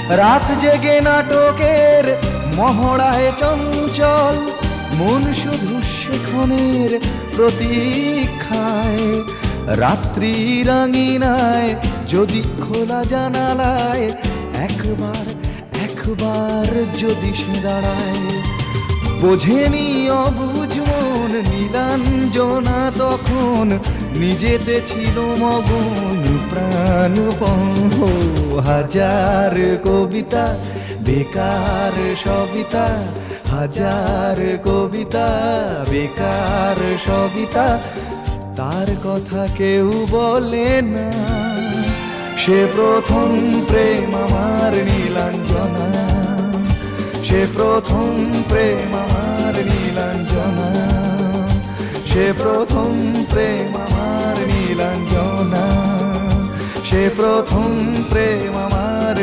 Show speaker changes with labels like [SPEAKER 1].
[SPEAKER 1] রাত জেগে নাটকের মহড়ায় চঞ্চল, মন শুধু সেক্ষণের প্রতীক্ষায়। রাত্রি রাঙিনায় যদি খোলা জানালায় একবার একবার যদি সে দাঁড়ায়, বোঝেনি অবুঝ মন নীলাঞ্জনা তখন, নিজেতে ছিল মগন প্রাণপণ। হাজার কবিতা বেকার সবিতা, হাজার কবিতা বেকার সবিতা, তার কথা কেউ বলে না। সে প্রথম প্রেম আমার নীলাঞ্জনা, সে প্রথম প্রেম আমার নীলাঞ্জনা, সে প্রথম প্রেম আমার নীলাঞ্জনা, সে প্রথম প্রেম আমার